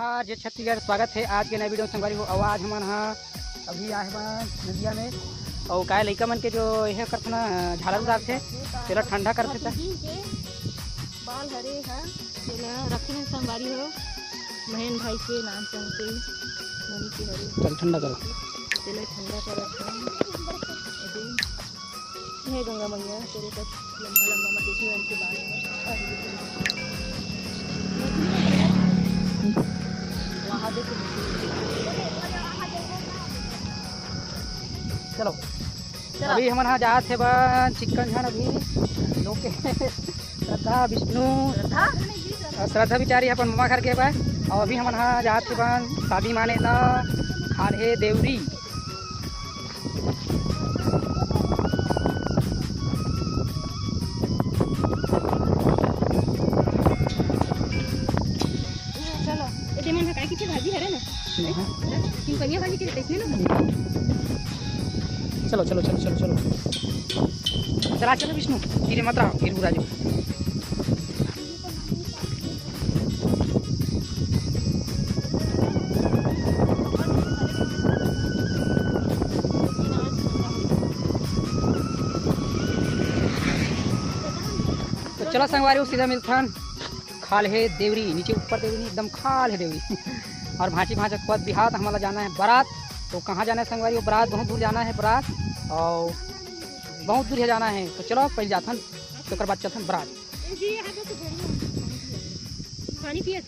जोहार जय छत्तीसगढ़। स्वागत है आज के नए वीडियो संगवारी हो। आवाज हमन अभी आए बन नदिया में और काय लइका मन के जो यह करथे ना झाड़ा उतार थे तेला ठंडा करथे त बाल हरे है तेला रखे हैं संगवारी हो महेन भाई के नाम से मनी के हरे चल ठंडा करो तेला ठंडा करत है। ये गंगा मैया तेरे तक लंबा लंबा मत देखिए उनके बाल वहाँ देखो। चलो अभी हमन यहाँ जात थे बन चिक्कन झन अभी लोग के श्रद्धा विष्णु श्रद्धा बिचारी अपन ममा घर के बा और अभी हमन यहाँ जात थे बन शादी माने ला खाले देवरी। भाजी है ना सिंपलिया भाजी के देखने ना। चलो चलो चलो चलो चलो चला चलो विष्णु धीरे मत रहो फिर बुरा जो तो चलो संगवारी सीधा मिलथन खाल है देवरी नीचे ऊपर देवरी एकदम खाल है देवरी और भांची भांचा के बाद बिहार हमारा जाना है बारात। तो कहाँ जाना है संगवारी? वो बारात बहुत दूर जाना है बारात और बहुत दूर जाना है। तो चलो पहले जाथन तो बाद चलथन बारात। पानी पिए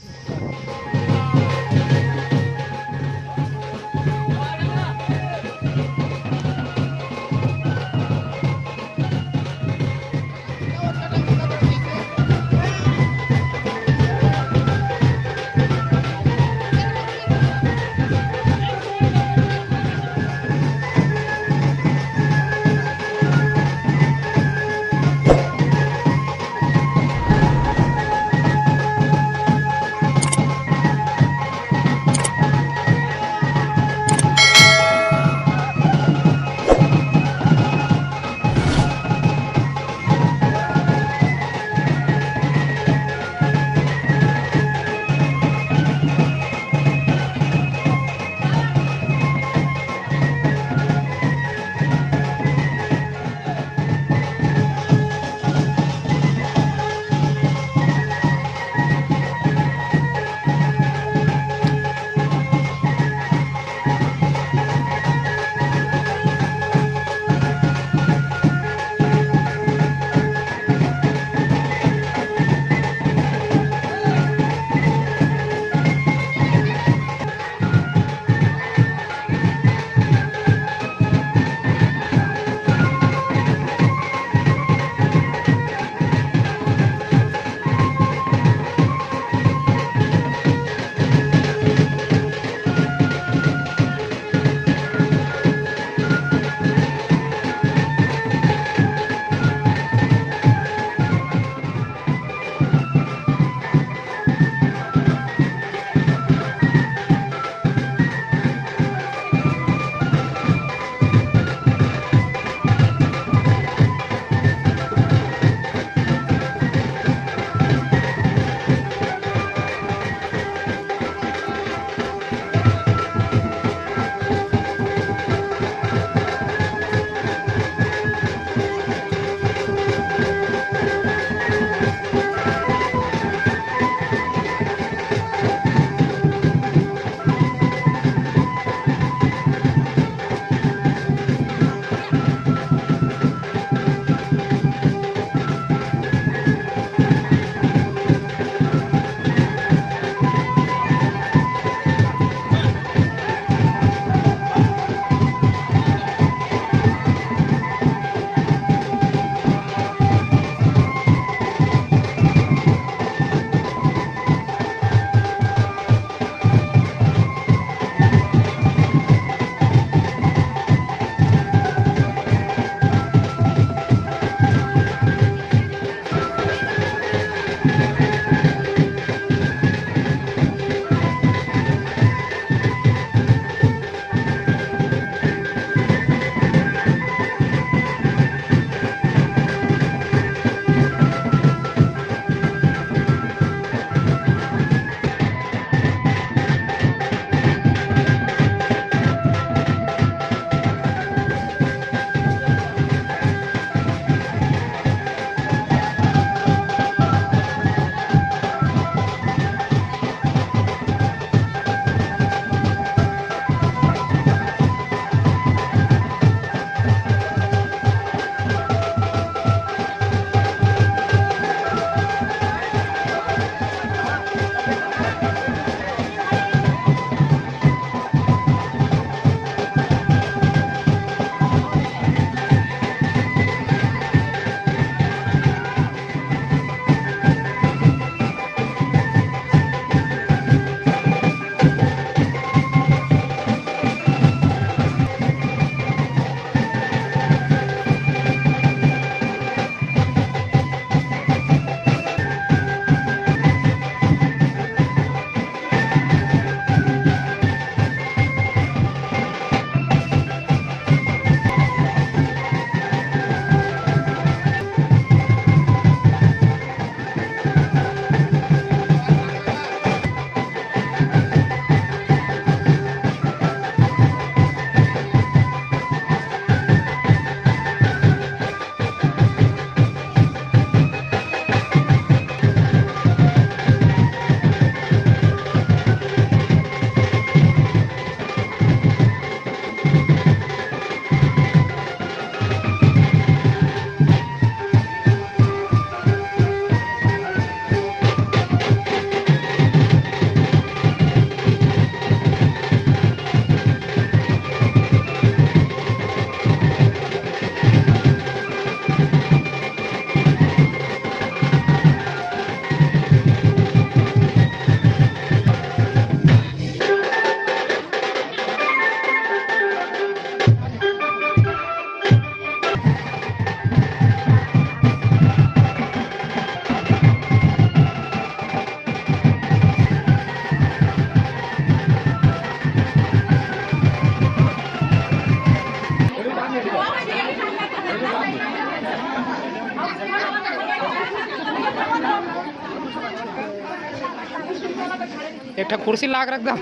एक ठा कुर्सी लाग रख दम।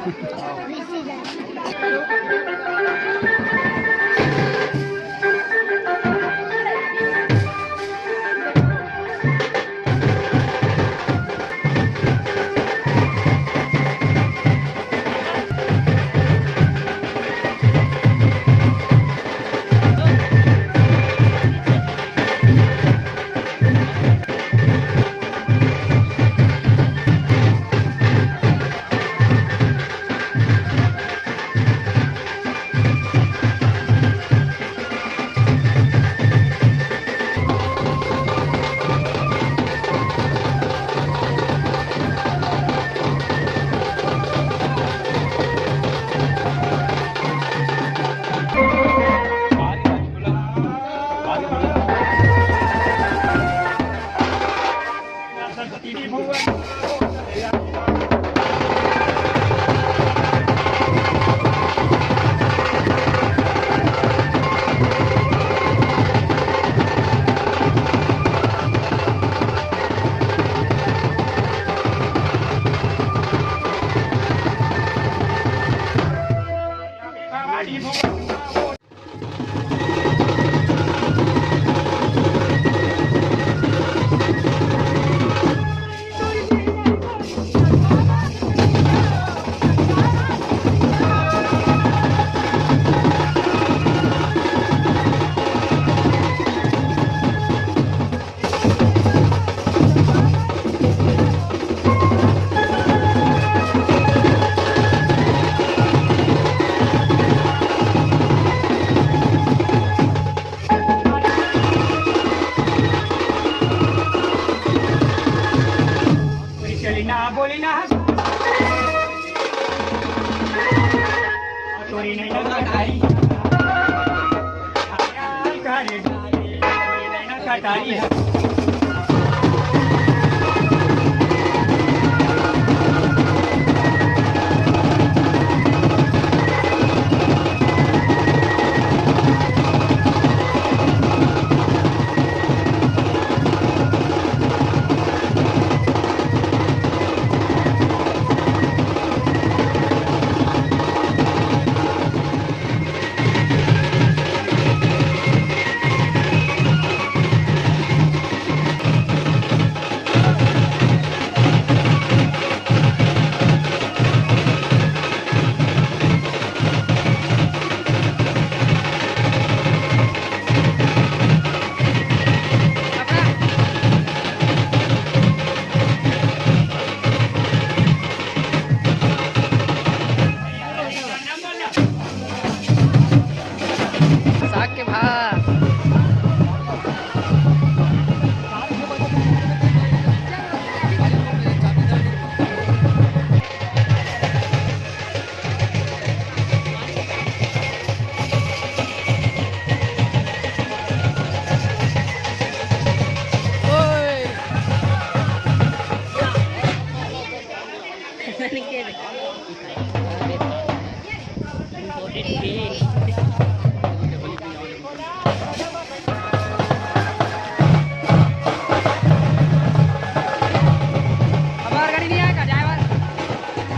हमार गाड़ी नहीं आएगा ड्राइवर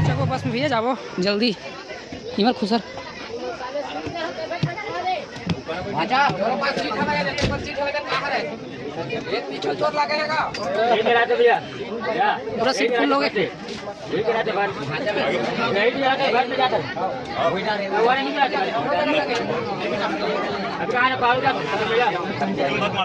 चको बस में भैया जाओ जल्दी हिमर खुसर पूरा सीट फुल हो गए